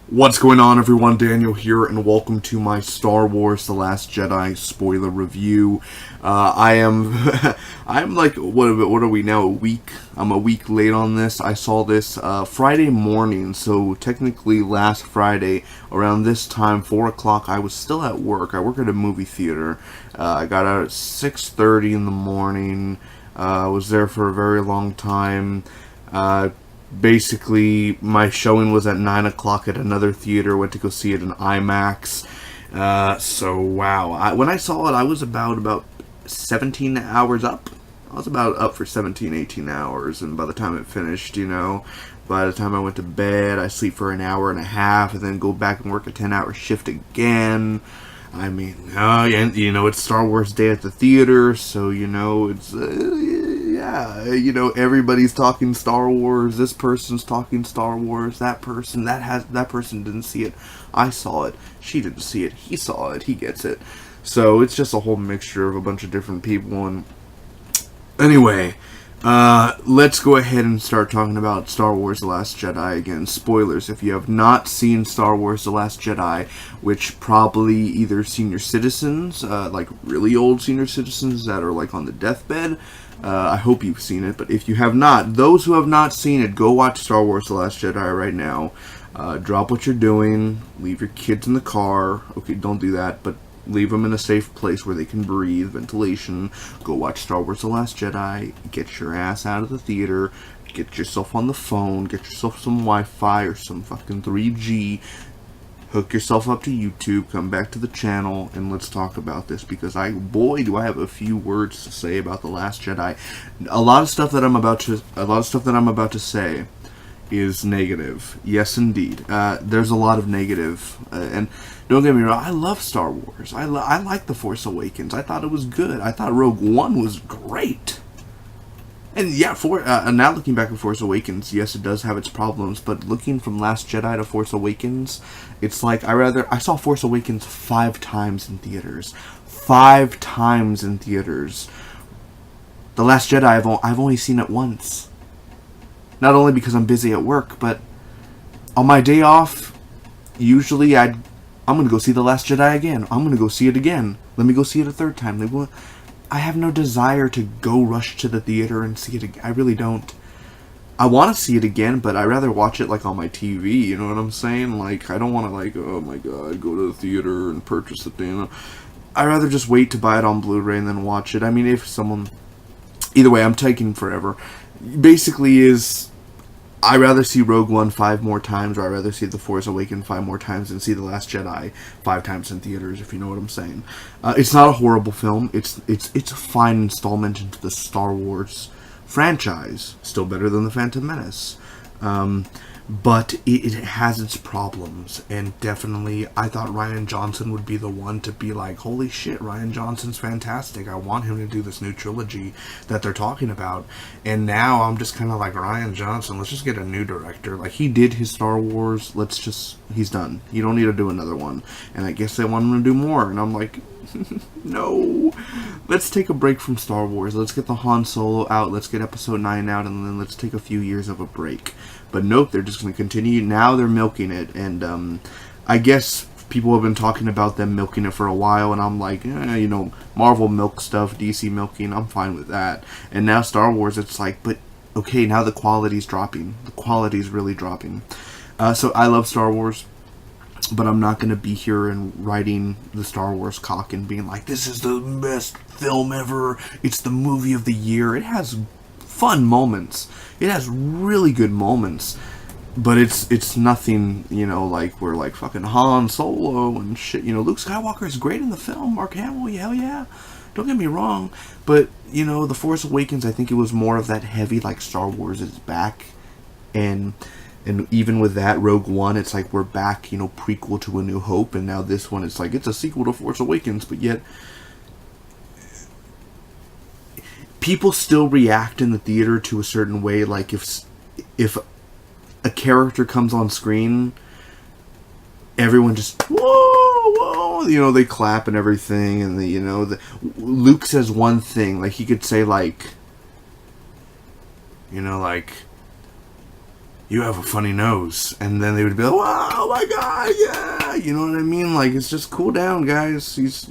What's going on, everyone? Daniel here, and welcome to my Star Wars The Last Jedi spoiler review. I'm like, what are we now, a week? I'm a week late on this. I saw this Friday morning, so technically last Friday, around this time, 4 o'clock, I was still at work. I work at a movie theater. I got out at 6:30 in the morning. I was there for a very long time. Basically, my showing was at 9 o'clock at another theater. Went to go see it in IMAX. So, wow. When I saw it, I was about 17 hours up. I was about up for 17, 18 hours. And by the time it finished, by the time I went to bed, I sleep for an hour and a half and then go back and work a 10-hour shift again. I mean, it's Star Wars Day at the theater, so, it's... everybody's talking Star Wars. This person's talking Star Wars. That person didn't see it. I saw it. She didn't see it. He saw it. He gets it. So it's just a whole mixture of a bunch of different people. And anyway, let's go ahead and start talking about Star Wars The Last Jedi again. Spoilers. If you have not seen Star Wars The Last Jedi, which probably either senior citizens, like really old senior citizens that are like on the deathbed, I hope you've seen it, but if you have not, those who have not seen it, go watch Star Wars The Last Jedi right now. Drop what you're doing, leave your kids in the car. Okay, don't do that, but leave them in a safe place where they can breathe, ventilation. Go watch Star Wars The Last Jedi, get your ass out of the theater, get yourself on the phone, get yourself some Wi-Fi or some fucking 3G. Hook yourself up to YouTube, come back to the channel, and let's talk about this, because boy, do I have a few words to say about The Last Jedi. A lot of stuff that I'm about to say is negative. Yes, indeed. There's a lot of negative, and don't get me wrong, I love Star Wars. I like The Force Awakens. I thought it was good. I thought Rogue One was great. And yeah, now looking back at Force Awakens, yes, it does have its problems, but looking from Last Jedi to Force Awakens, it's like I saw Force Awakens 5 times in theaters. 5 times in theaters. The Last Jedi, I've only seen it once. Not only because I'm busy at work, but on my day off, usually I'm going to go see The Last Jedi again. I'm going to go see it again. Let me go see it a 3rd time. I have no desire to go rush to the theater and see it again. I really don't. I want to see it again, but I'd rather watch it like on my TV, you know what I'm saying? Like, I don't want to oh my god, go to the theater and purchase the thing. I'd rather just wait to buy it on Blu-ray and then watch it. I mean, either way, I'm taking forever. Basically I'd rather see Rogue One 5 more times, or I'd rather see The Force Awakens 5 more times than see The Last Jedi 5 times in theaters, if you know what I'm saying. It's not a horrible film. It's a fine installment into the Star Wars franchise. Still better than The Phantom Menace. But it has its problems, and definitely I thought Rian Johnson would be the one to be like, holy shit, Rian Johnson's fantastic, I want him to do this new trilogy that they're talking about. And now I'm just kind of like, Rian Johnson, let's just get a new director. Like, he did his Star Wars, he's done. You don't need to do another one. And I guess they want him to do more, and I'm like, no. Let's take a break from Star Wars. Let's get the Han Solo out, let's get Episode 9 out, and then let's take a few years of a break. But nope, they're just going to continue. Now they're milking it, and I guess people have been talking about them milking it for a while, and I'm like, Marvel milk stuff, DC milking, I'm fine with that. And now Star Wars, it's like, but okay, now the quality's dropping. The quality's really dropping. So I love Star Wars, but I'm not going to be here and riding the Star Wars cock and being like, this is the best film ever, it's the movie of the year. It has fun moments. It has really good moments, but it's nothing, like we're like fucking Han Solo and shit. Luke Skywalker is great in the film. Mark Hamill, hell yeah. Don't get me wrong, but The Force Awakens, I think it was more of that heavy, like, Star Wars is back, and even with that, Rogue One, it's like we're back, prequel to A New Hope, and now this one, it's like it's a sequel to Force Awakens, but yet people still react in the theater to a certain way. Like, if a character comes on screen, everyone just, whoa, they clap and everything, and Luke says one thing, like, he could say, like, you have a funny nose. And then they would be like, wow, oh my god, yeah. You know what I mean? Like, it's just cool down, guys. He's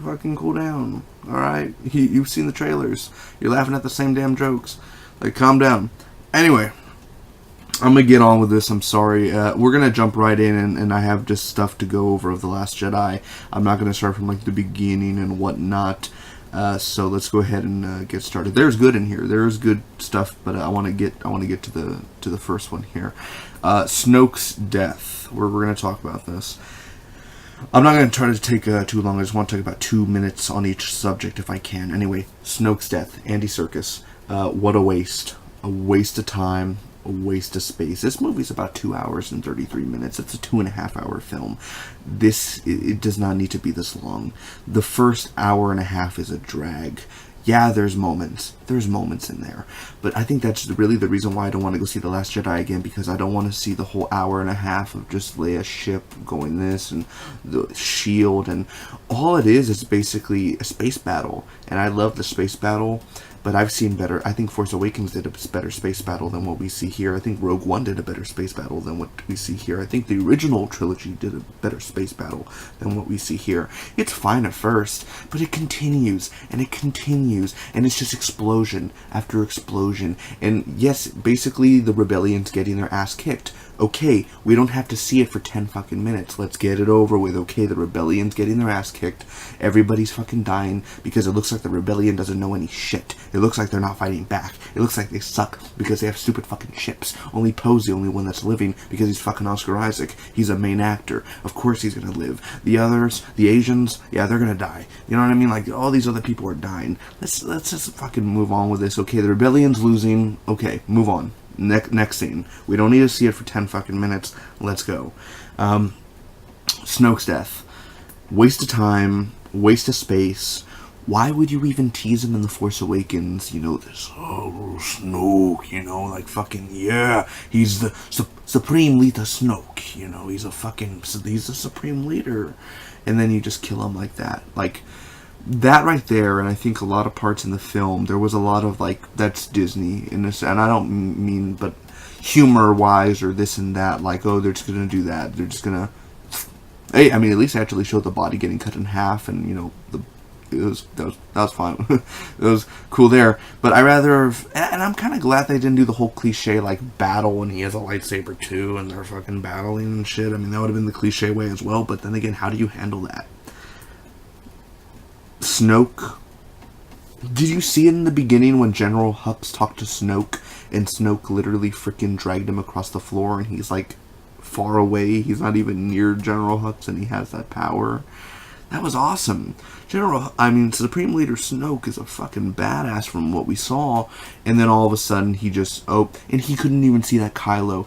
fucking cool down. Alright? You've seen the trailers. You're laughing at the same damn jokes. Like, calm down. Anyway, I'm going to get on with this. I'm sorry. We're going to jump right in, and I have just stuff to go over of The Last Jedi. I'm not going to start from, like, the beginning and whatnot. So let's go ahead and get started. There's good in here. There's good stuff, but I want to get to the first one here. Snokes Death. We're going to talk about this. I'm not going to try to take too long. I just want to take about 2 minutes on each subject if I can. Anyway, Snokes Death. Andy Serkis. What a waste. A waste of time. A waste of space. This movie's about 2 hours and 33 minutes. It's a 2.5 hour film. It does not need to be this long. The first hour and a half is a drag. Yeah, there's moments. There's moments in there. But I think that's really the reason why I don't want to go see The Last Jedi again, because I don't want to see the whole hour and a half of just Leia's ship going this and the shield, and all it is basically a space battle. And I love the space battle, but I've seen better. I think Force Awakens did a better space battle than what we see here. I think Rogue One did a better space battle than what we see here. I think the original trilogy did a better space battle than what we see here. It's fine at first, but it continues, and it continues, and it's just explosion after explosion. And yes, basically the rebellion's getting their ass kicked. Okay, we don't have to see it for 10 fucking minutes. Let's get it over with. Okay, the rebellion's getting their ass kicked. Everybody's fucking dying because it looks like the rebellion doesn't know any shit. It looks like they're not fighting back. It looks like they suck because they have stupid fucking ships. Only Poe's the only one that's living because he's fucking Oscar Isaac. He's a main actor. Of course he's gonna live. The others, the Asians, yeah, they're gonna die. You know what I mean? Like, all these other people are dying. Let's just fucking move on with this. Okay, the rebellion's losing. Okay, move on. Next scene. We don't need to see it for 10 fucking minutes. Let's go. Snokes Death. Waste of time. Waste of space. Why would you even tease him in The Force Awakens? You know, this, oh, Snoke, you know, like fucking, yeah, he's the Supreme Leader Snoke, you know, he's a Supreme Leader. And then you just kill him like that. Like, that right there, and I think a lot of parts in the film, there was a lot of, like, that's Disney in this, and I don't mean, but humor-wise or this and that, like, oh, they're just gonna do that, they're just gonna, hey, I mean, at least they actually showed the body getting cut in half, and, you know, that was fine. It was cool there, but I rather, and I'm kind of glad they didn't do the whole cliche, like, battle, and he has a lightsaber too, and they're fucking battling and shit. I mean, that would have been the cliche way as well, but then again, how do you handle that? Snoke. Did you see it in the beginning when General Hux talked to Snoke, and Snoke literally freaking dragged him across the floor, and he's like far away, he's not even near General Hux, and he has that power? That was awesome. Supreme Leader Snoke is a fucking badass from what we saw, and then all of a sudden he just, and he couldn't even see that Kylo.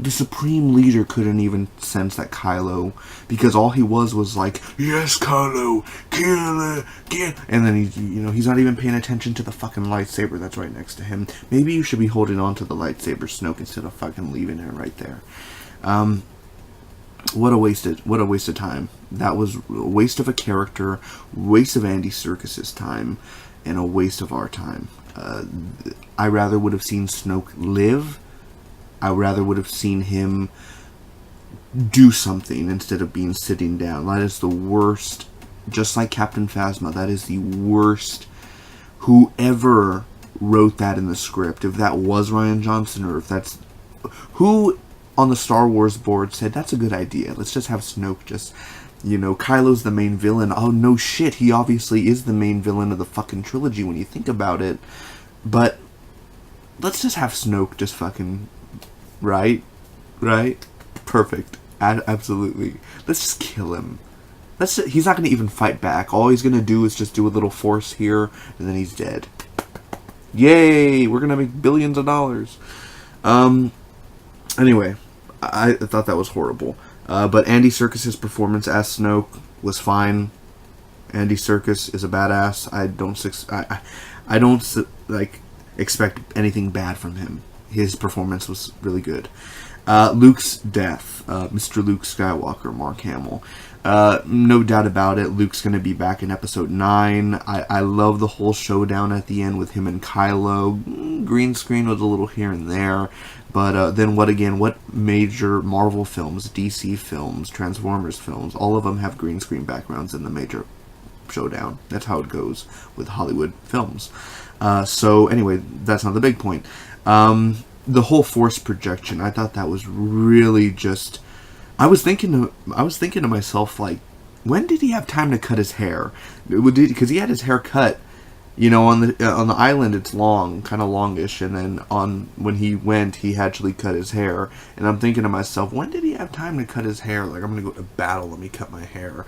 The Supreme Leader couldn't even sense that Kylo, because all he was like, yes, Kylo, kill it, and then he's not even paying attention to the fucking lightsaber that's right next to him. Maybe you should be holding on to the lightsaber, Snoke, instead of fucking leaving it right there. What a waste of time. That was a waste of a character, waste of Andy Serkis's time, and a waste of our time. I rather would have seen Snoke live. I rather would have seen him do something instead of being sitting down. That is the worst. Just like Captain Phasma, that is the worst. Whoever wrote that in the script, if that was Rian Johnson, or if that's who on the Star Wars board said, that's a good idea, let's just have Snoke just, Kylo's the main villain. Oh, no shit, he obviously is the main villain of the fucking trilogy when you think about it, but let's just have Snoke just fucking, right, perfect, absolutely, let's just kill him. He's not going to even fight back. All he's going to do is just do a little force here, and then he's dead. Yay, we're going to make billions of dollars. Anyway, I thought that was horrible. But Andy Serkis's performance as Snoke was fine. Andy Serkis is a badass. I don't expect anything bad from him. His performance was really good. Luke's death. Mr. Luke Skywalker, Mark Hamill. No doubt about it, Luke's going to be back in episode 9. I love the whole showdown at the end with him and Kylo. Green screen was a little here and there. But then what major Marvel films, DC films, Transformers films, all of them have green screen backgrounds in the major showdown. That's how it goes with Hollywood films. So anyway, that's not the big point. The whole Force projection, I thought that was really just... I was thinking to myself, like, when did he have time to cut his hair? Because he had his hair cut, on the island it's long, kind of longish, and then when he went, he actually cut his hair. And I'm thinking to myself, when did he have time to cut his hair? Like, I'm gonna go to battle, let me cut my hair.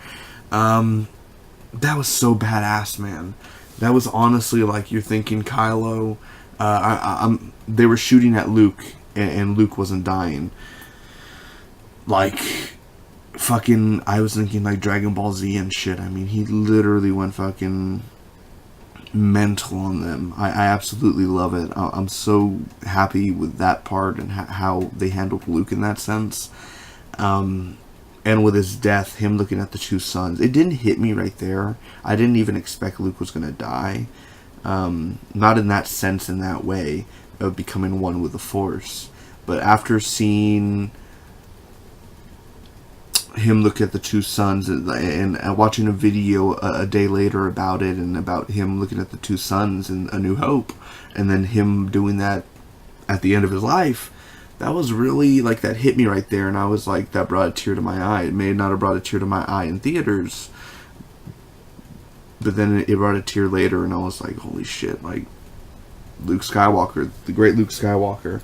That was so badass, man. That was honestly like you're thinking Kylo. They were shooting at Luke, and Luke wasn't dying. Like, fucking, I was thinking like Dragon Ball Z and shit. I mean, he literally went fucking mental on them. I absolutely love it. I'm so happy with that part and how they handled Luke in that sense. And with his death, him looking at the two suns, it didn't hit me right there. I didn't even expect Luke was going to die. Not in that sense, in that way, of becoming one with the Force. But after seeing him look at the two suns and watching a video a day later about it, and about him looking at the two suns in A New Hope, and then him doing that at the end of his life, that was really, like, that hit me right there, and I was like, that brought a tear to my eye. It may not have brought a tear to my eye in theaters, but then it brought a tear later, and I was like, holy shit, like, Luke Skywalker, the great Luke Skywalker,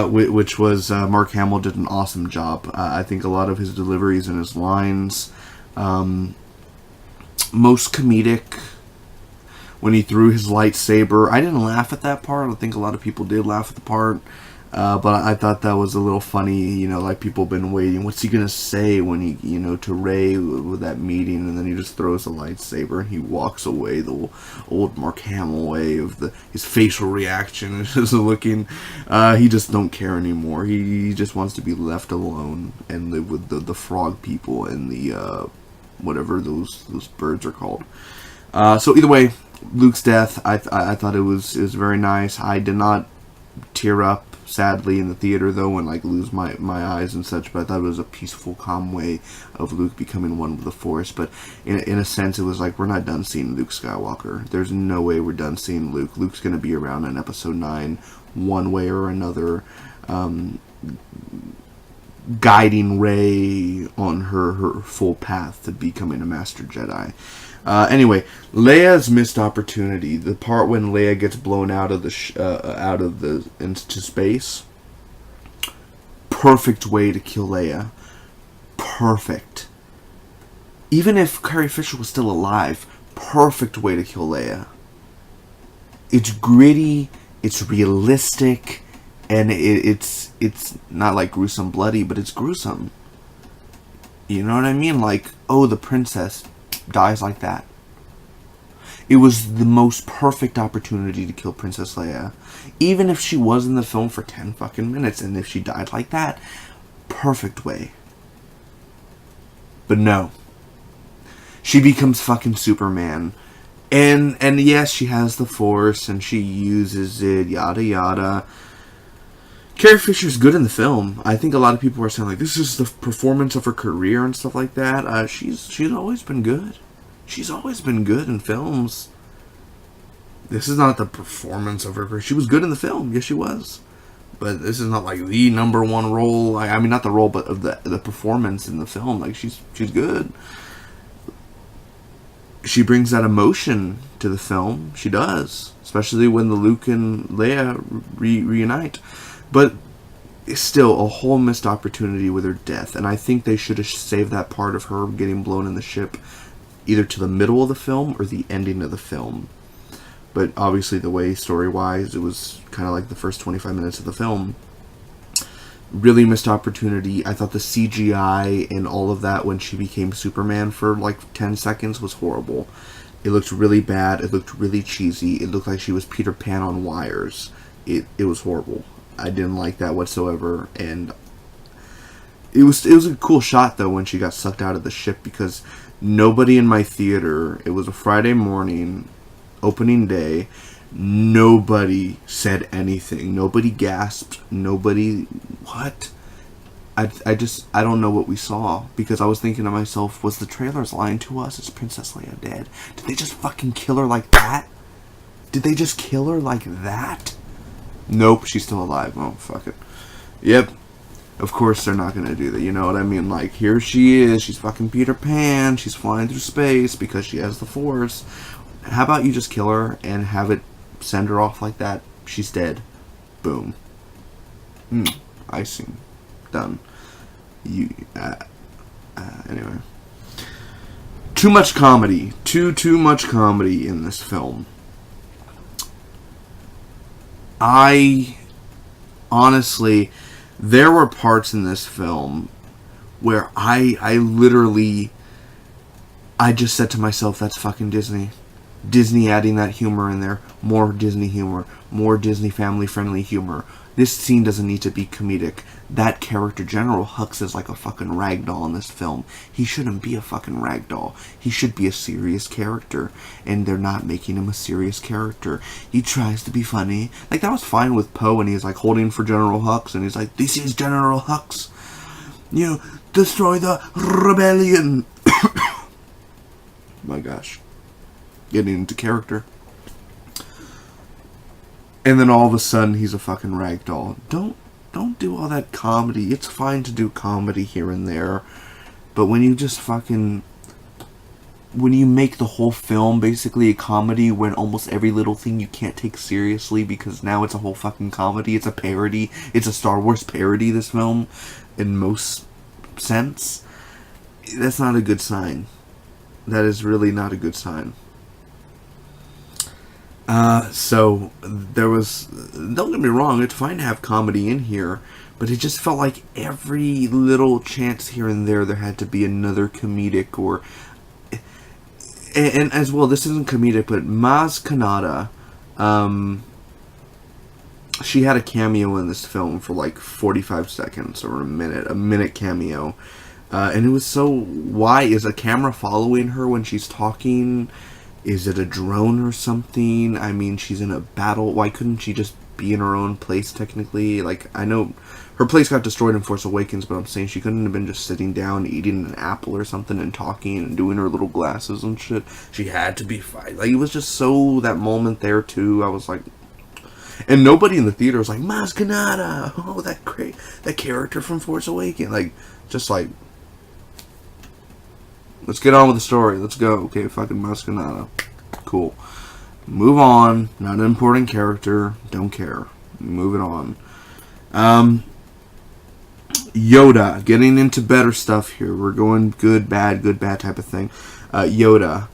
which was, Mark Hamill did an awesome job. I think a lot of his deliveries and his lines, most comedic, when he threw his lightsaber, I didn't laugh at that part. I think a lot of people did laugh at the part. But I thought that was a little funny, like people have been waiting. What's he gonna say when he, to Rey with that meeting, and then he just throws a lightsaber and he walks away, the old Mark Hamill way of his facial reaction is just looking, he just don't care anymore. He just wants to be left alone and live with the frog people and the, whatever those birds are called. So either way, Luke's death, I thought it was very nice. I did not tear up, sadly, in the theater though, and like lose my eyes and such, but I thought it was a peaceful, calm way of Luke becoming one with the Force. But in a sense, it was like, we're not done seeing Luke Skywalker. There's no way we're done seeing Luke. Luke's going to be around in episode 9 one way or another, guiding Rey on her full path to becoming a Master Jedi. Anyway, Leia's missed opportunity. The part when Leia gets blown out of into space. Perfect way to kill Leia. Perfect. Even if Carrie Fisher was still alive, perfect way to kill Leia. It's gritty. It's realistic, and it's not like gruesome, bloody, but it's gruesome. You know what I mean? Like, oh, the princess dies like that. It was the most perfect opportunity to kill Princess Leia. Even if she was in the film for 10 fucking minutes, and if she died like that, perfect way. But no. She becomes fucking Superman. And yes, she has the Force, and she uses it, yada yada. Carrie Fisher's good in the film. I think a lot of people are saying, like, this is the performance of her career and stuff like that. She's always been good. She's always been good in films. This is not the performance of her career. She was good in the film. Yes, she was. But this is not, like, the number one role. I mean, not the role, but of the performance in the film. Like, she's good. She brings that emotion to the film. She does. Especially when the Luke and Leia reunite. But it's still a whole missed opportunity with her death. And I think they should have saved that part of her getting blown in the ship either to the middle of the film or the ending of the film. But obviously the way story-wise, it was kind of like the first 25 minutes of the film. Really missed opportunity. I thought the CGI and all of that when she became Superman for like 10 seconds was horrible. It looked really bad. It looked really cheesy. It looked like she was Peter Pan on wires. It was horrible. I didn't like that whatsoever, and it was a cool shot though when she got sucked out of the ship, because nobody in my theater, it was a Friday morning, opening day, nobody said anything. Nobody gasped. Nobody, what? I don't know what we saw, because I was thinking to myself, was the trailers lying to us? Is Princess Leia dead? Did they just fucking kill her like that? Did they just kill her like that? Nope, she's still alive. Oh, fuck it. Yep. Of course they're not gonna do that, you know what I mean? Like, here she is, she's fucking Peter Pan, she's flying through space because she has the Force. How about you just kill her and have it send her off like that? She's dead. Boom. Icing. Done. Anyway. Too much comedy. Too much comedy in this film. Honestly, there were parts in this film where I literally, I just said to myself, that's fucking Disney. Disney adding that humor in there. More Disney humor. More Disney family-friendly humor. This scene doesn't need to be comedic. That character, General Hux, is like a fucking ragdoll in this film. He shouldn't be a fucking ragdoll. He should be a serious character. And they're not making him a serious character. He tries to be funny. Like, that was fine with Poe, and he's like holding for General Hux, and he's like, this is General Hux. You know, destroy the rebellion. My gosh. Getting into character. And then all of a sudden, he's a fucking ragdoll. Don't do all that comedy. It's fine to do comedy here and there. But when you just fucking... when you make the whole film basically a comedy, when almost every little thing you can't take seriously because now it's a whole fucking comedy. It's a parody. It's a Star Wars parody, this film, in most sense. That's not a good sign. That is really not a good sign. So there was, don't get me wrong, it's fine to have comedy in here, but it just felt like every little chance here and there had to be another comedic or, and as well, this isn't comedic, but Maz Kanata, she had a cameo in this film for like 45 seconds or a minute cameo, and it was so, why is a camera following her when she's talking? Is it a drone or something? I mean, she's in a battle. Why couldn't she just be in her own place, technically? Like, I know her place got destroyed in Force Awakens, but I'm saying she couldn't have been just sitting down, eating an apple or something, and talking, and doing her little glasses and shit. She had to be fighting. Like, it was just so, that moment there, too, I was like... And nobody in the theater was like, Maz Kanata! Oh, that character from Force Awakens. Like, just like... Let's get on with the story. Let's go. Okay, fucking Maz Kanata. Cool. Move on. Not an important character. Don't care. Moving on. Yoda. Getting into better stuff here. We're going good, bad type of thing. Yoda.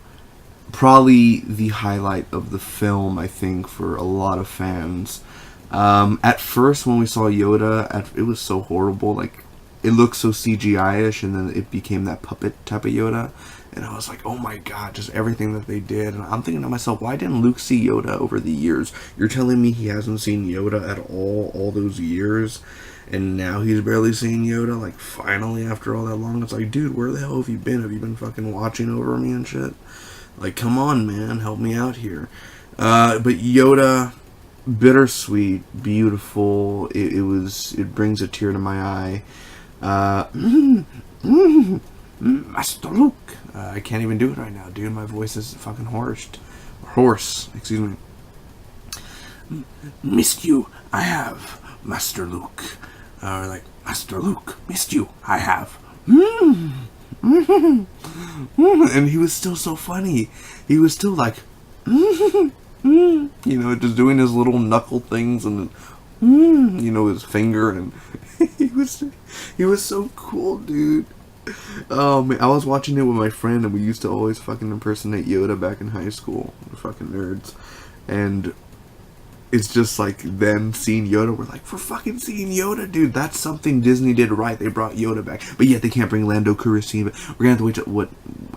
Probably the highlight of the film, I think, for a lot of fans. At first, when we saw Yoda, it was so horrible. Like, it looked so CGI-ish, and then it became that puppet type of Yoda. And I was like, oh my god, just everything that they did. And I'm thinking to myself, why didn't Luke see Yoda over the years? You're telling me he hasn't seen Yoda at all those years? And now he's barely seeing Yoda? Like, finally, after all that long? It's like, dude, where the hell have you been? Have you been fucking watching over me and shit? Like, come on, man, help me out here. But Yoda, bittersweet, beautiful. It brings a tear to my eye. Master Luke. I can't even do it right now, dude. My voice is fucking hoarse. Excuse me. Missed you, I have, Master Luke. Or like, Master Luke, missed you, I have. And he was still so funny. He was still like, you know, just doing his little knuckle things and, you know, his finger, and he was so cool, dude. Oh man, I was watching it with my friend, and we used to always fucking impersonate Yoda back in high school. We're fucking nerds. And it's just like then seeing Yoda, we're like, we're fucking seeing Yoda, dude. That's something Disney did right. They brought Yoda back, but yet they can't bring Lando Calrissian. But we're gonna have to wait till what,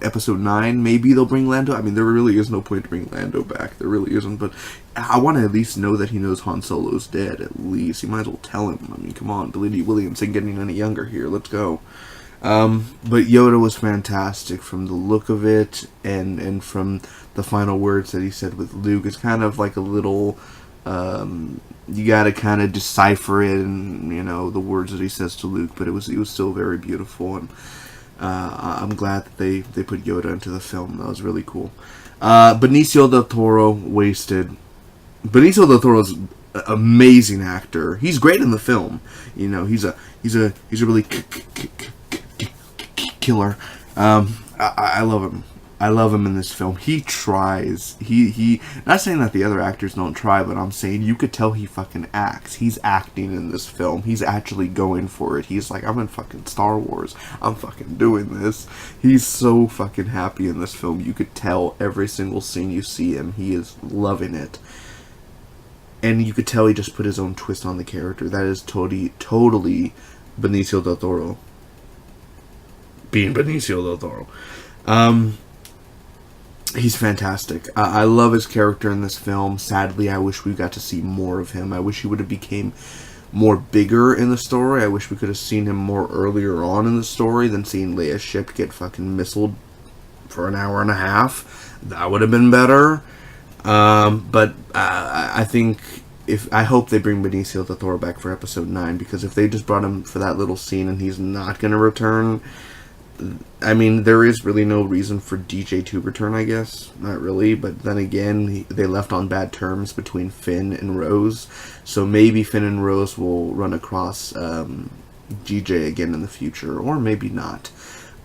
episode 9? Maybe they'll bring Lando. I mean, there really is no point to bring Lando back. There really isn't. But I want to at least know that he knows Han Solo's dead. At least he might as well tell him. I mean, come on, Billy Williams ain't getting any younger here. Let's go. But Yoda was fantastic from the look of it, and from the final words that he said with Luke. It's kind of like a little, you gotta kind of decipher it, and you know the words that he says to Luke. But it was still very beautiful, and I'm glad that they put Yoda into the film. That was really cool. Benicio Del Toro wasted. Benicio Del Toro's an amazing actor. He's great in the film. You know, he's a really killer. I love him. I love him in this film. He tries. He not saying that the other actors don't try, but I'm saying you could tell he fucking acts. He's acting in this film. He's actually going for it. He's like, I'm in fucking Star Wars. I'm fucking doing this. He's so fucking happy in this film. You could tell every single scene you see him. He is loving it. And you could tell he just put his own twist on the character. That is totally Benicio Del Toro. Being Benicio Del Toro. He's fantastic. I love his character in this film. Sadly, I wish we got to see more of him. I wish he would have became more bigger in the story. I wish we could have seen him more earlier on in the story than seeing Leia's ship get fucking missiled for an hour and a half. That would have been better. But I think I hope they bring Benicio Del Toro back for episode 9, because if they just brought him for that little scene and he's not going to return, I mean, there is really no reason for DJ to return, I guess. Not really, but then again, they left on bad terms between Finn and Rose, so maybe Finn and Rose will run across DJ again in the future, or maybe not.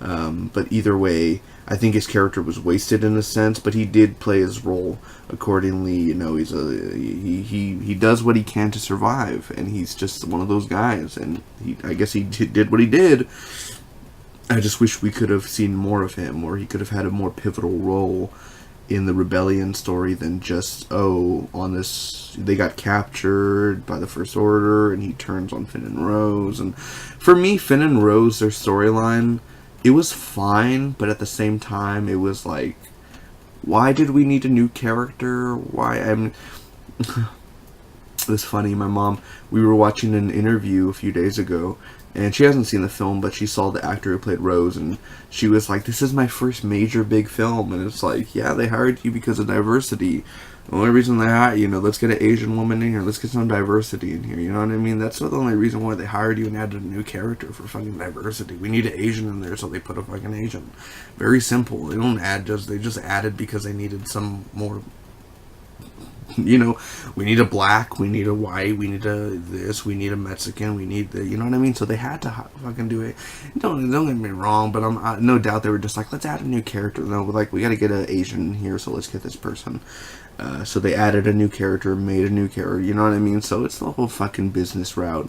But either way, I think his character was wasted in a sense, but he did play his role accordingly. You know, he does what he can to survive, and he's just one of those guys. And I guess he did what he did. I just wish we could have seen more of him, or he could have had a more pivotal role in the rebellion story than just, on this, they got captured by the First Order, and he turns on Finn and Rose. And for me, Finn and Rose, their storyline, it was fine, but at the same time, it was like, why did we need a new character? Why? It was funny, my mom, we were watching an interview a few days ago, and she hasn't seen the film, but she saw the actor who played Rose, and she was like, this is my first major big film. And it's like, yeah, they hired you because of diversity. The only reason they hired you, let's get an Asian woman in here, let's get some diversity in here, you know what I mean? That's not the only reason why they hired you and added a new character, for fucking diversity. We need an Asian in there, so they put a fucking Asian. Very simple. They don't add they just added because they needed some more, we need a black, we need a white, we need a this, we need a Mexican, we need the, you know what I mean? So they had to fucking do it. Don't get me wrong, but I'm no doubt they were just like, let's add a new character. No, like, we gotta get an Asian in here, so let's get this person. So they added a new character, made a new character, you know what I mean? So it's the whole fucking business route.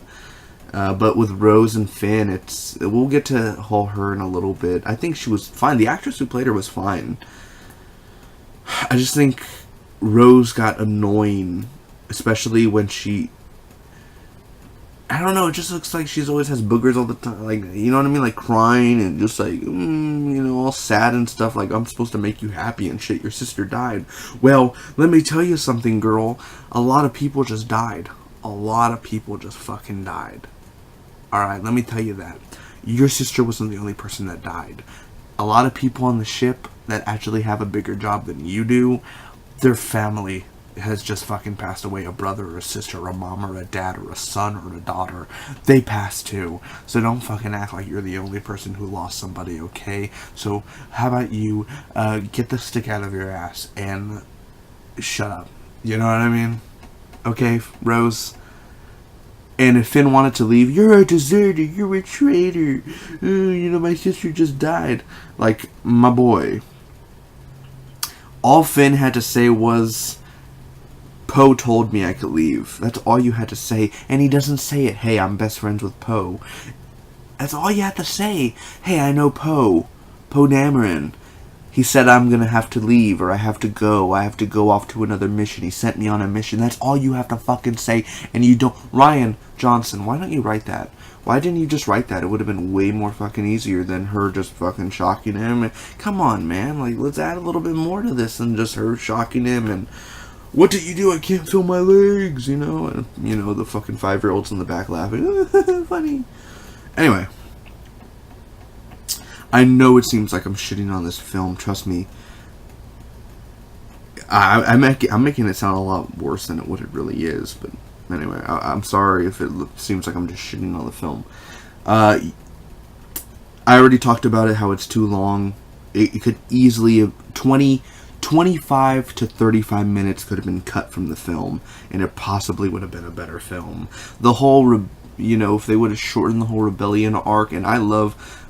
But with Rose and Finn, we'll get to her in a little bit. I think she was fine. The actress who played her was fine. I just think Rose got annoying, especially when I don't know, it just looks like she always has boogers all the time, like, you know what I mean, like crying and just like, all sad and stuff, like, I'm supposed to make you happy and shit, your sister died. Well, let me tell you something, girl, a lot of people just died. A lot of people just fucking died. Alright, let me tell you that. Your sister wasn't the only person that died. A lot of people on the ship that actually have a bigger job than you do, their family has just fucking passed away. A brother or a sister or a mom or a dad or a son or a daughter. They passed too. So don't fucking act like you're the only person who lost somebody, okay? So how about you get the stick out of your ass and shut up. You know what I mean? Okay, Rose? And if Finn wanted to leave, you're a deserter, you're a traitor. My sister just died. Like, my boy. All Finn had to say was, Poe told me I could leave. That's all you had to say. And he doesn't say it, hey, I'm best friends with Poe. That's all you have to say. Hey, I know Poe Dameron. He said I'm going to have to leave, or I have to go off to another mission. He sent me on a mission. That's all you have to fucking say, and you don't... Rian Johnson, why don't you write that? Why didn't you just write that? It would have been way more fucking easier than her just fucking shocking him. Come on, man. Like, let's add a little bit more to this than just her shocking him and... What did you do? I can't feel my legs, you know? And, you know, the fucking 5-year-olds in the back laughing. Funny. Anyway. I know it seems like I'm shitting on this film. Trust me. I'm making it sound a lot worse than what it really is. But anyway, I'm sorry if it seems like I'm just shitting on the film. I already talked about it, how it's too long. It could easily have 25 to 35 minutes could have been cut from the film, and it possibly would have been a better film. The whole, you know, if they would have shortened the whole rebellion arc, and I love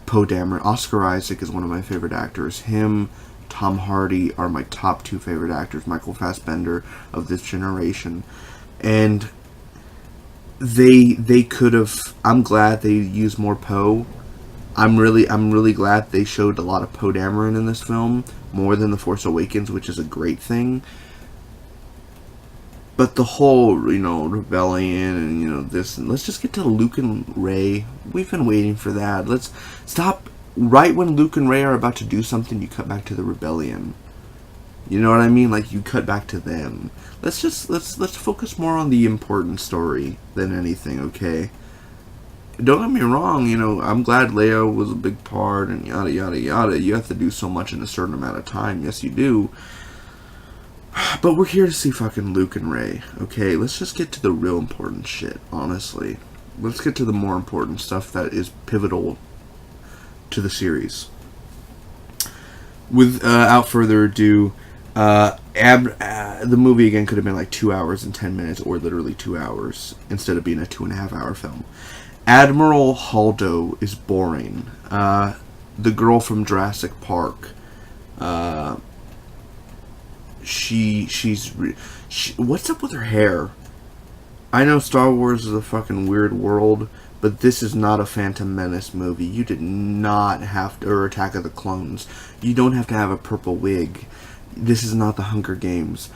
Poe Dameron. Oscar Isaac is one of my favorite actors. Him, Tom Hardy are my top 2 favorite actors. Michael Fassbender of this generation. And they could have... I'm glad they used more Poe. I'm really glad they showed a lot of Poe Dameron in this film, more than The Force Awakens, which is a great thing. But the whole, you know, rebellion and, you know, this, and let's just get to Luke and Rey. We've been waiting for that. Let's stop. Right when Luke and Rey are about to do something, you cut back to the rebellion. You know what I mean? Like, you cut back to them. Let's focus more on the important story than anything, okay? Don't get me wrong, you know, I'm glad Leia was a big part and yada yada yada. You have to do so much in a certain amount of time. Yes, you do. But we're here to see fucking Luke and Rey, okay? Let's just get to the real important shit, honestly. Let's get to the more important stuff that is pivotal to the series. Without further ado, the movie again could have been like 2 hours and 10 minutes, or literally 2 hours, instead of being a 2.5 hour film. Admiral Hoth is boring. The girl from Jurassic Park. She's what's up with her hair? I know Star Wars is a fucking weird world, but this is not a Phantom Menace movie. You did not have to, or Attack of the Clones. You don't have to have a purple wig. This is not the Hunger Games.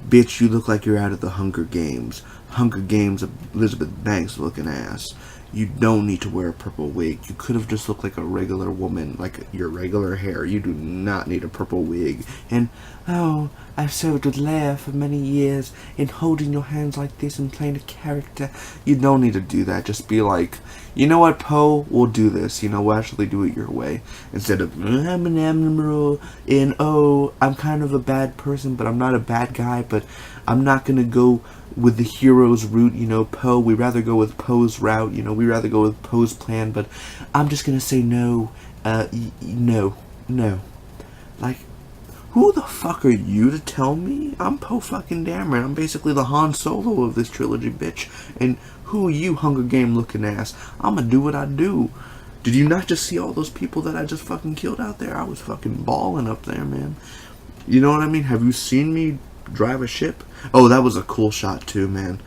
Bitch, you look like you're out of the Hunger Games. Hunger Games, Elizabeth Banks looking ass. You don't need to wear a purple wig. You could have just looked like a regular woman, like your regular hair. You do not need a purple wig. And, oh, I've served with Leia for many years, and holding your hands like this and playing a character. You don't need to do that. Just be like, you know what, Poe? We'll do this. You know, we'll actually do it your way. Instead of, I'm an admiral, and oh, I'm kind of a bad person, but I'm not a bad guy, but I'm not going to go with the hero's route, you know, Poe. We'd rather go with Poe's route, you know, we'd rather go with Poe's plan, but I'm just gonna say no, no. Like, who the fuck are you to tell me? I'm Poe fucking Dameron. I'm basically the Han Solo of this trilogy, bitch. And who are you, Hunger Game looking ass? I'm gonna do what I do. Did you not just see all those people that I just fucking killed out there? I was fucking balling up there, man. You know what I mean? Have you seen me drive a ship? Oh, that was a cool shot too, man.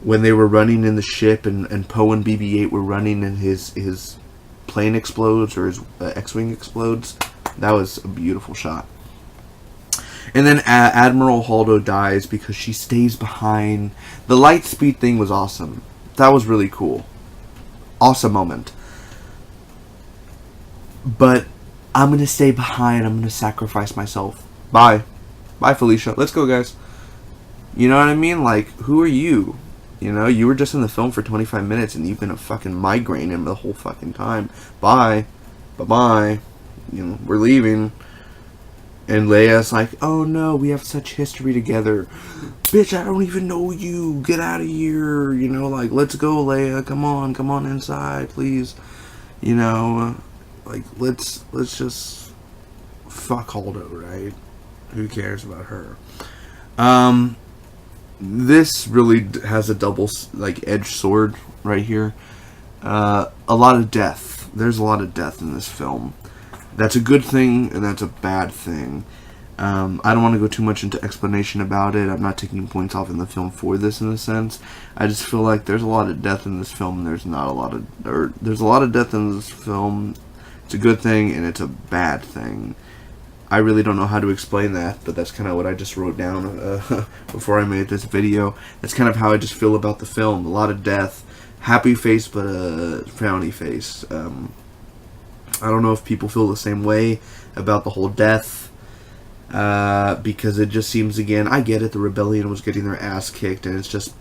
When they were running in the ship and Poe and BB-8 were running and his plane explodes, or his X-Wing explodes. That was a beautiful shot. And then Admiral Hoth dies because she stays behind. The light speed thing was awesome. That was really cool. Awesome moment. But I'm going to stay behind. I'm going to sacrifice myself. Bye. Bye, Felicia. Let's go, guys. You know what I mean? Like, who are you? You know, you were just in the film for 25 minutes and you've been a fucking migraine the whole fucking time. Bye. Bye-bye. You know, we're leaving. And Leia's like, oh no, we have such history together. Bitch, I don't even know you. Get out of here. You know, like, let's go, Leia. Come on inside, please. You know, like, let's just fuck Holdo, right? Who cares about her? This really has a double, like, edged sword right here. A lot of death. There's a lot of death in this film. That's a good thing, and that's a bad thing. I don't want to go too much into explanation about it. I'm not taking points off in the film for this, in a sense. I just feel like there's a lot of death in this film, and there's not a lot of... there's a lot of death in this film. It's a good thing, and it's a bad thing. I really don't know how to explain that, but that's kind of what I just wrote down before I made this video. That's kind of how I just feel about the film. A lot of death. Happy face, but a frowny face. I don't know if people feel the same way about the whole death. Because it just seems, again, I get it, the rebellion was getting their ass kicked, and it's just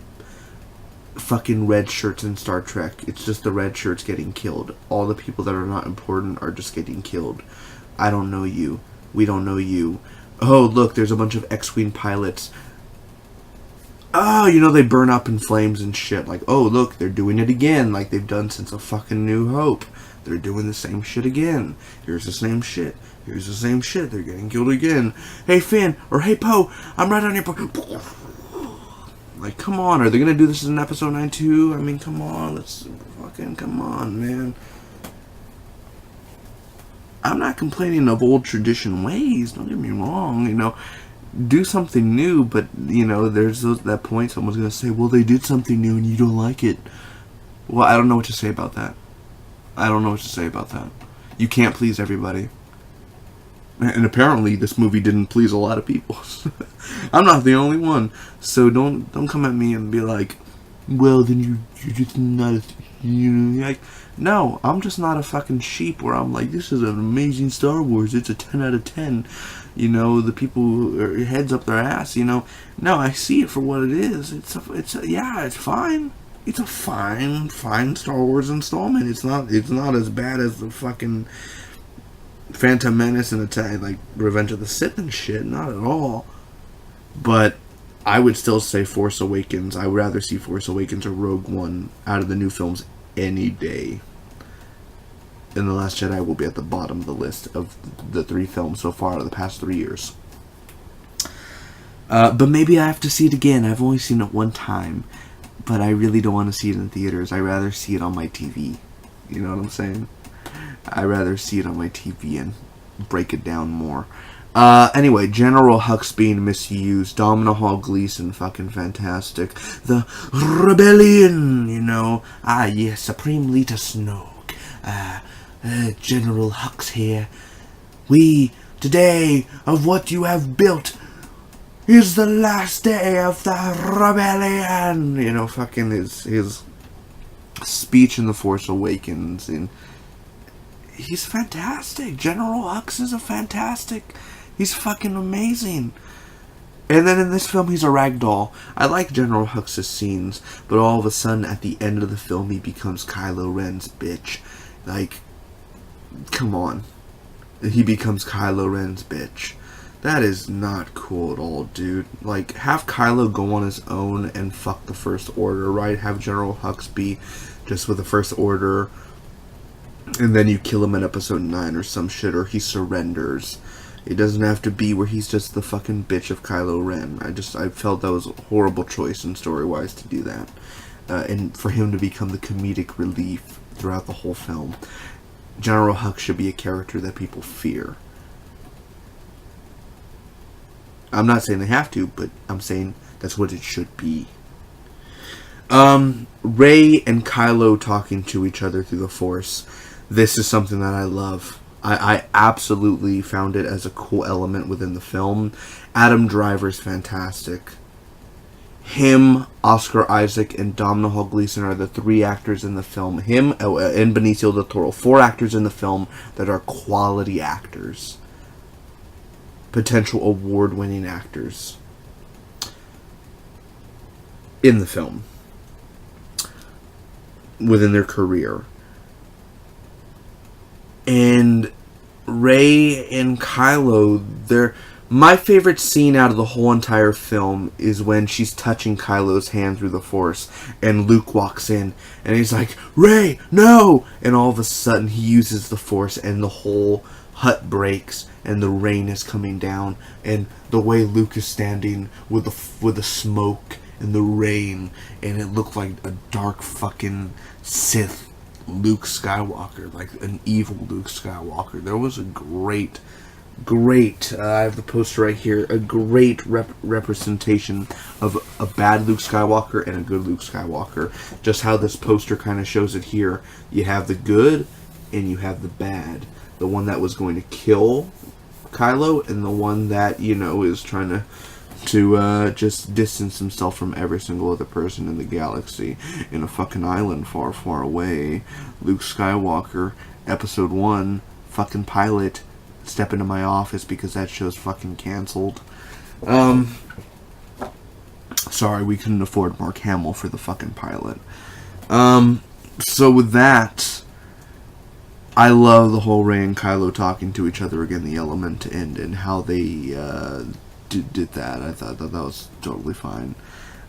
fucking red shirts in Star Trek. It's just the red shirts getting killed. All the people that are not important are just getting killed. I don't know you. We don't know you. Oh, look, there's a bunch of X-Wing pilots. Oh, you know, they burn up in flames and shit. Like, oh, look, they're doing it again, like they've done since a fucking New Hope. They're doing the same shit again. Here's the same shit. Here's the same shit. They're getting killed again. Hey, Finn, or hey, Poe, I'm right on your... Like, come on, are they gonna do this in episode 9 too? I mean, come on, let's fucking, come on, man. I'm not complaining of old tradition ways, don't get me wrong, you know, do something new, but, you know, there's that point someone's going to say, well, they did something new and you don't like it. Well, I don't know what to say about that. I don't know what to say about that. You can't please everybody. And apparently this movie didn't please a lot of people. I'm not the only one. So don't come at me and be like, well, then you're just not, you know, like, no, I'm just not a fucking sheep where I'm like, this is an amazing Star Wars, it's a 10 out of 10. You know, the people who are heads up their ass, you know. No, I see it for what it is. Yeah, it's fine. It's a fine Star Wars installment. It's not as bad as the fucking Phantom Menace and like Revenge of the Sith and shit. Not at all. But I would still say Force Awakens. I would rather see Force Awakens or Rogue One out of the new films any day. And The Last Jedi will be at the bottom of the list of the 3 films so far of the past 3 years. But maybe I have to see it again. I've only seen it one time. But I really don't want to see it in theaters. I'd rather see it on my TV. You know what I'm saying? I'd rather see it on my TV and break it down more. Anyway, General Hux being misused. Domhnall Hall Gleeson, fucking fantastic. The rebellion, you know. Ah, yes, Supreme Leader Snoke. General Hux here. We, today, of what you have built, is the last day of the rebellion. You know, fucking his speech in The Force Awakens, and he's fantastic. General Hux is fantastic. He's fucking amazing. And then in this film, he's a ragdoll. I like General Hux's scenes, but all of a sudden, at the end of the film, he becomes Kylo Ren's bitch. Like, come on. He becomes Kylo Ren's bitch. That is not cool at all, dude. Like, have Kylo go on his own and fuck the First Order, right? Have General Hux be just with the First Order, and then you kill him in episode 9 or some shit, or he surrenders. It doesn't have to be where he's just the fucking bitch of Kylo Ren. I felt that was a horrible choice in story-wise to do that. And for him to become the comedic relief throughout the whole film. General Hux should be a character that people fear. I'm not saying they have to, but I'm saying that's what it should be. Rey and Kylo talking to each other through the Force. This is something that I love. I absolutely found it as a cool element within the film. Adam Driver's fantastic. Him, Oscar Isaac, and Domhnall Hall Gleeson are the 3 actors in the film. Him and Benicio Del Toro. 4 actors in the film that are quality actors. Potential award-winning actors in the film within their career. And Rey and Kylo, my favorite scene out of the whole entire film is when she's touching Kylo's hand through the Force, and Luke walks in, and he's like, Rey, no! And all of a sudden he uses the Force, and the whole hut breaks, and the rain is coming down, and the way Luke is standing with the smoke and the rain, and it looked like a dark fucking Sith Luke Skywalker, like an evil Luke Skywalker. There was a great, I have the poster right here, a great representation of a bad Luke Skywalker and a good Luke Skywalker. Just how this poster kind of shows it here. You have the good and you have the bad. The one that was going to kill Kylo, and the one that, you know, is trying to just distance himself from every single other person in the galaxy in a fucking island far, far away. Luke Skywalker, Episode 1, fucking pilot, step into my office because that show's fucking canceled. Sorry, we couldn't afford Mark Hamill for the fucking pilot. So with that, I love the whole Rey and Kylo talking to each other again, the element, and how they did that. I thought that was totally fine.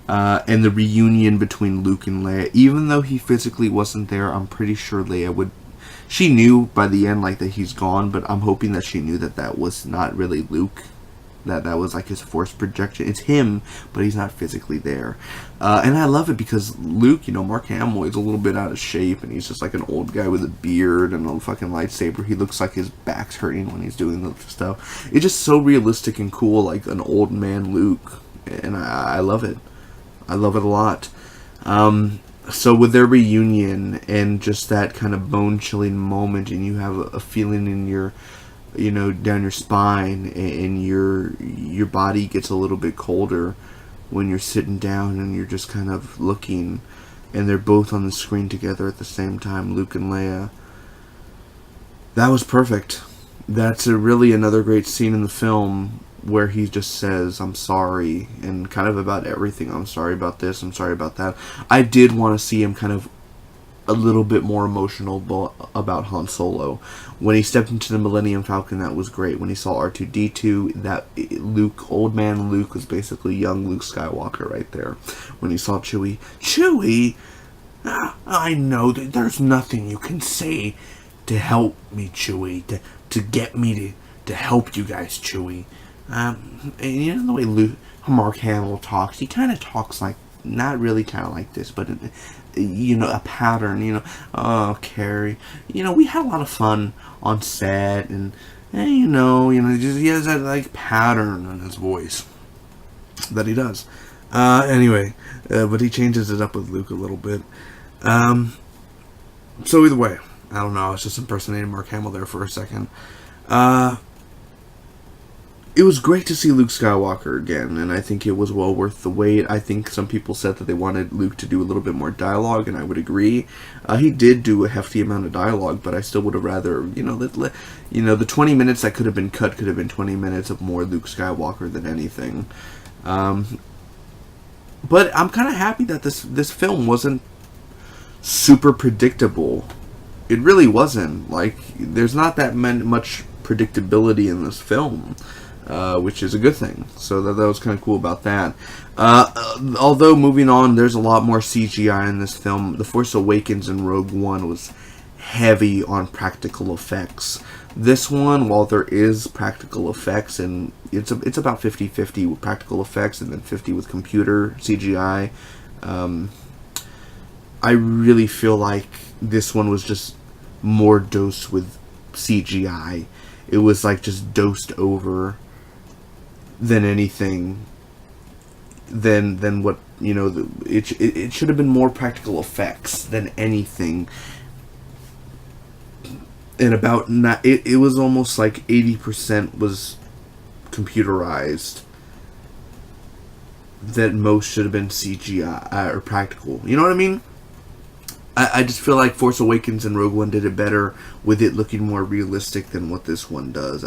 And the reunion between Luke and Leia, even though he physically wasn't there, I'm pretty sure Leia would. She knew by the end, like, that he's gone, but I'm hoping that she knew that that was not really Luke. That was like his force projection. It's him, but he's not physically there. And I love it because Luke, you know, Mark Hamill is a little bit out of shape, and he's just like an old guy with a beard and a fucking lightsaber. He looks like his back's hurting when he's doing the stuff. It's just so realistic and cool, like an old man Luke. And I love it. I love it a lot. So with their reunion and just that kind of bone-chilling moment, and you have a feeling in your, you know, down your spine, and your body gets a little bit colder when you're sitting down and you're just kind of looking, and they're both on the screen together at the same time, Luke and Leia. That was perfect. That's really another great scene in the film where he just says, I'm sorry, and kind of about everything. I'm sorry about this, I'm sorry about that. I did want to see him kind of a little bit more emotional about Han Solo. When he stepped into the Millennium Falcon, that was great. When he saw R2-D2, that Luke, old man Luke, was basically young Luke Skywalker right there. When he saw Chewie, I know that there's nothing you can say to help me, Chewie, to get me to help you guys, Chewie. And you know the way Mark Hamill talks, he kind of talks like, not really kind of like this, but you know, a pattern, you know. Oh, Carrie, you know, we had a lot of fun on set, and you know, just, he has that like pattern in his voice that he does. Anyway, but he changes it up with Luke a little bit. So either way, I don't know. I was just impersonating Mark Hamill there for a second. It was great to see Luke Skywalker again, and I think it was well worth the wait. I think some people said that they wanted Luke to do a little bit more dialogue, and I would agree. He did do a hefty amount of dialogue, but I still would have rather, you know, the 20 minutes that could have been cut could have been 20 minutes of more Luke Skywalker than anything. But I'm kind of happy that this film wasn't super predictable. It really wasn't. Like, there's not that much predictability in this film. Which is a good thing. So that was kind of cool about that. Although, moving on, there's a lot more CGI in this film. The Force Awakens and Rogue One was heavy on practical effects. This one, while there is practical effects, and it's about 50-50 with practical effects and then 50 with computer CGI, I really feel like this one was just more dosed with CGI. It was like just dosed over than anything, than what, you know, it should have been more practical effects than anything. And about it was almost like 80% was computerized. That most should have been CGI or practical. You know what I mean? I just feel like Force Awakens and Rogue One did it better with it looking more realistic than what this one does.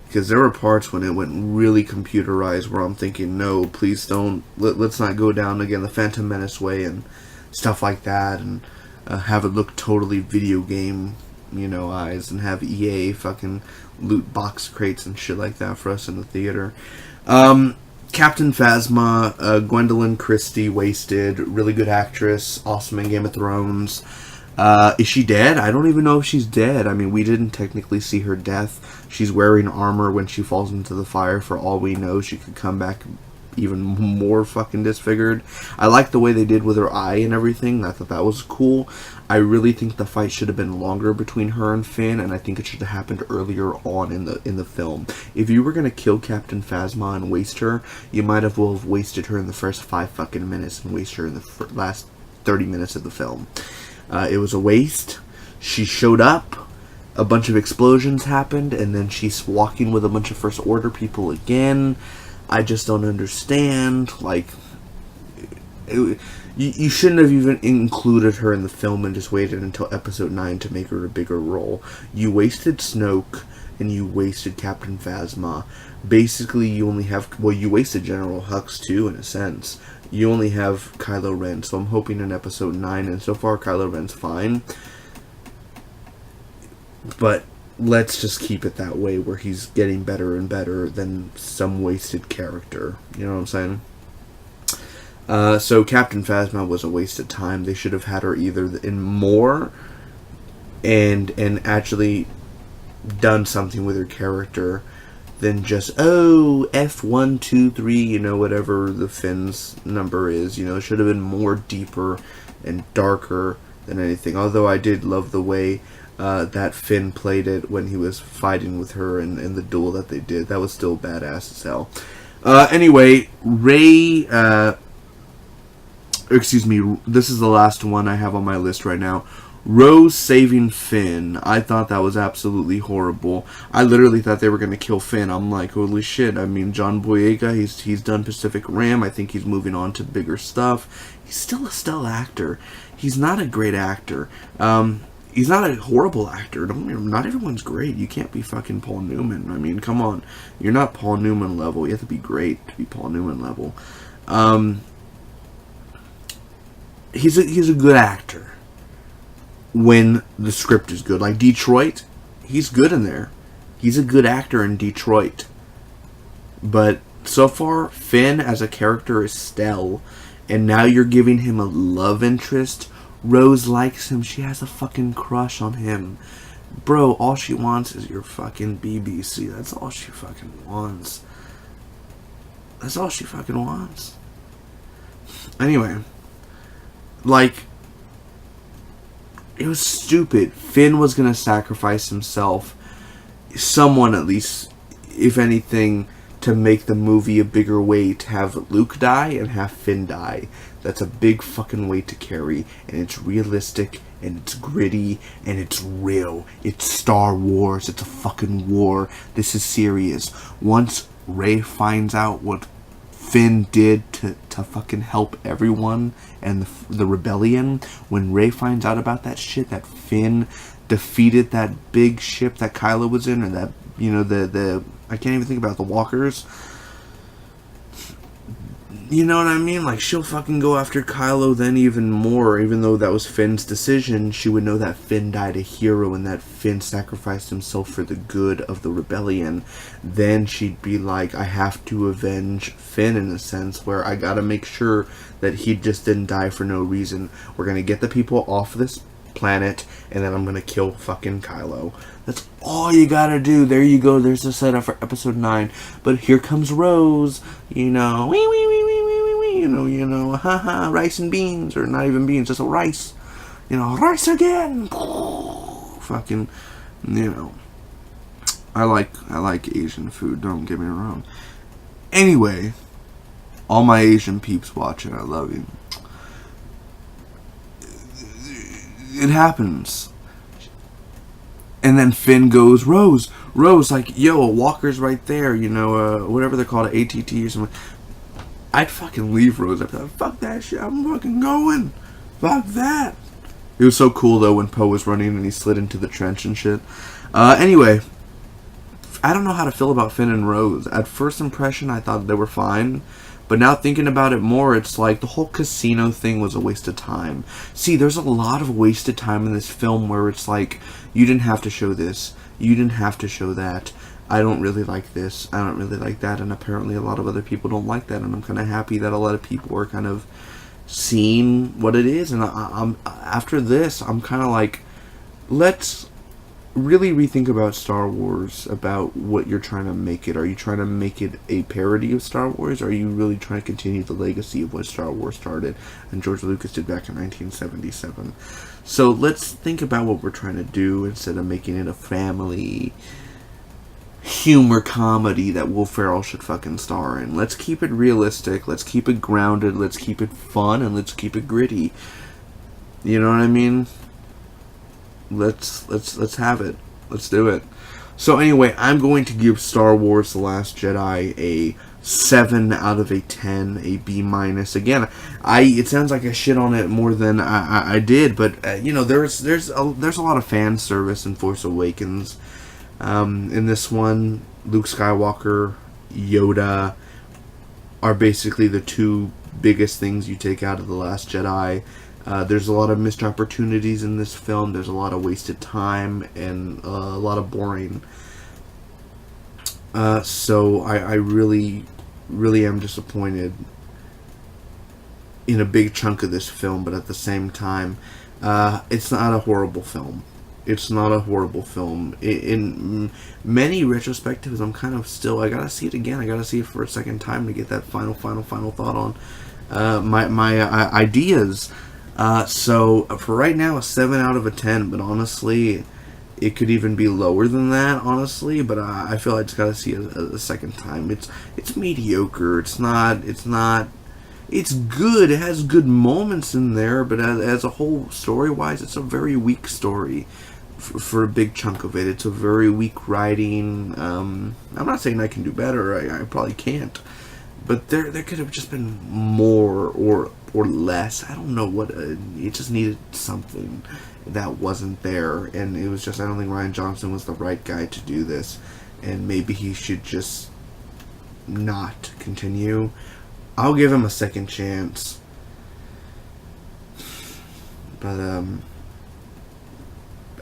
Because there were parts when it went really computerized where I'm thinking, no, please don't. Let's not go down again the Phantom Menace way and stuff like that, and have it look totally video game, you know, eyes, and have EA fucking loot box crates and shit like that for us in the theater. Captain Phasma, Gwendolyn Christie, wasted, really good actress, awesome in Game of Thrones. Is she dead? I don't even know if she's dead. I mean, we didn't technically see her death. She's wearing armor when she falls into the fire. For all we know, she could come back even more fucking disfigured. I like the way they did with her eye and everything. I thought that was cool. I really think the fight should have been longer between her and Finn, and I think it should have happened earlier on in the film. If you were gonna kill Captain Phasma and waste her, you might as well have wasted her in the first 5 fucking minutes and waste her in the last 30 minutes of the film. It was a waste. She showed up, a bunch of explosions happened, and then she's walking with a bunch of First Order people again. I just don't understand. Like, you shouldn't have even included her in the film and just waited until episode 9 to make her a bigger role. You wasted Snoke, and you wasted Captain Phasma. Basically, you only have... Well, you wasted General Hux, too, in a sense. You only have Kylo Ren, so I'm hoping in episode 9, and so far Kylo Ren's fine. But let's just keep it that way, where he's getting better and better than some wasted character. You know what I'm saying? So Captain Phasma was a waste of time. They should have had her either in more and actually done something with her character than just, oh, F123, you know, whatever the Finn's number is. You know, it should have been more deeper and darker than anything. Although I did love the way that Finn played it when he was fighting with her in the duel that they did. That was still badass as hell. Anyway, Rey... excuse me, this is the last one I have on my list right now. Rose saving Finn. I thought that was absolutely horrible. I literally thought they were going to kill Finn. I'm like, holy shit. I mean, John Boyega, he's done Pacific Rim. I think he's moving on to bigger stuff. He's still a stellar actor. He's not a great actor. He's not a horrible actor. Not everyone's great. You can't be fucking Paul Newman. I mean, come on. You're not Paul Newman level. You have to be great to be Paul Newman level. He's a good actor when the script is good. Like Detroit, he's good in there. He's a good actor in Detroit. But so far, Finn as a character is stale. And now you're giving him a love interest. Rose likes him. She has a fucking crush on him. Bro, all she wants is your fucking BBC. That's all she fucking wants. That's all she fucking wants. Anyway. Like, it was stupid. Finn was going to sacrifice himself. Someone, at least, if anything, to make the movie a bigger weight. Have Luke die and have Finn die. That's a big fucking weight to carry. And it's realistic. And it's gritty. And it's real. It's Star Wars. It's a fucking war. This is serious. Once Rey finds out what Finn did to fucking help everyone and the rebellion, when Rey finds out about that shit, that Finn defeated that big ship that Kylo was in, or that, you know, the I can't even think about the walkers. You know what I mean? Like, she'll fucking go after Kylo then even more, even though that was Finn's decision. She would know that Finn died a hero and that Finn sacrificed himself for the good of the rebellion. Then she'd be like, I have to avenge Finn, in a sense, where I gotta make sure that he just didn't die for no reason. We're gonna get the people off this planet, and then I'm gonna kill fucking Kylo. That's all you gotta do. There you go. There's the setup for episode 9. But here comes Rose. You know, wee wee wee wee wee wee wee. You know, haha, rice and beans, or not even beans, just a rice. You know, rice again. Fucking, you know. I like Asian food. Don't get me wrong. Anyway, all my Asian peeps watching, I love you. It happens. And then Finn goes, Rose, like, yo, a walker's right there, you know, whatever they're called, ATT or something. I'd fucking leave Rose. I'd be like, fuck that shit, I'm fucking going. Fuck that. It was so cool, though, when Poe was running and he slid into the trench and shit. Anyway, I don't know how to feel about Finn and Rose. At first impression, I thought they were fine. But now thinking about it more, it's like the whole casino thing was a waste of time. See, there's a lot of wasted time in this film where it's like, you didn't have to show this. You didn't have to show that. I don't really like this. I don't really like that. And apparently a lot of other people don't like that. And I'm kind of happy that a lot of people are kind of seeing what it is. And I'm after this, I'm kind of like, let's really rethink about Star Wars, about what you're trying to make it. Are you trying to make it a parody of Star Wars? Or are you really trying to continue the legacy of what Star Wars started and George Lucas did back in 1977? So let's think about what we're trying to do instead of making it a family humor comedy that Will Ferrell should fucking star in. Let's keep it realistic, let's keep it grounded, let's keep it fun, and let's keep it gritty. You know what I mean? Let's have it. Let's do it. So anyway, I'm going to give Star Wars The Last Jedi a 7 out of a 10, a B minus. Again, it sounds like I shit on it more than I did, but there's a lot of fan service in Force Awakens. In this one, Luke Skywalker, Yoda are basically the two biggest things you take out of The Last Jedi. There's a lot of missed opportunities in this film. There's a lot of wasted time and a lot of boring. So I really, really am disappointed in a big chunk of this film, but at the same time, it's not a horrible film. It's not a horrible film. In many retrospectives, I'm kind of still, I gotta see it again. I gotta see it for a second time to get that final thought on my ideas. So for right now, a 7 out of a 10, but honestly, it could even be lower than that, honestly, but I feel I just gotta see it a second time. It's mediocre. It's good. It has good moments in there, but as a whole, story-wise, it's a very weak story for a big chunk of it. It's a very weak writing. I'm not saying I can do better. I probably can't. But there could have just been more or less. I don't know what. It just needed something that wasn't there. And it was just, I don't think Rian Johnson was the right guy to do this. And maybe he should just not continue. I'll give him a second chance. But,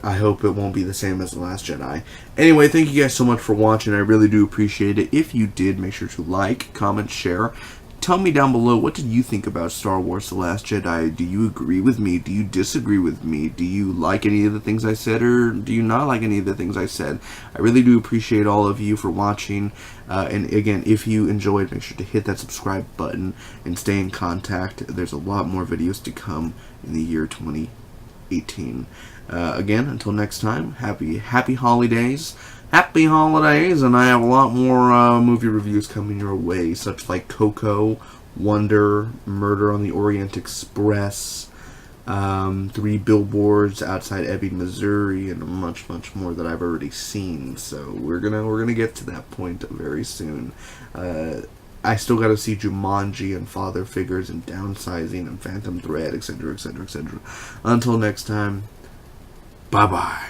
I hope it won't be the same as The Last Jedi. Anyway, thank you guys so much for watching. I really do appreciate it. If you did, make sure to like, comment, share. Tell me down below, what did you think about Star Wars The Last Jedi? Do you agree with me? Do you disagree with me? Do you like any of the things I said, or do you not like any of the things I said? I really do appreciate all of you for watching. And again, if you enjoyed, make sure to hit that subscribe button and stay in contact. There's a lot more videos to come in the year 2018. Again, until next time, happy holidays. Happy holidays, and I have a lot more movie reviews coming your way, such like Coco, Wonder, Murder on the Orient Express, 3 Billboards Outside Ebbing, Missouri, and much more that I've already seen. So we're gonna get to that point very soon. I still gotta see Jumanji and Father Figures and Downsizing and Phantom Thread, etc. Until next time. Bye-bye.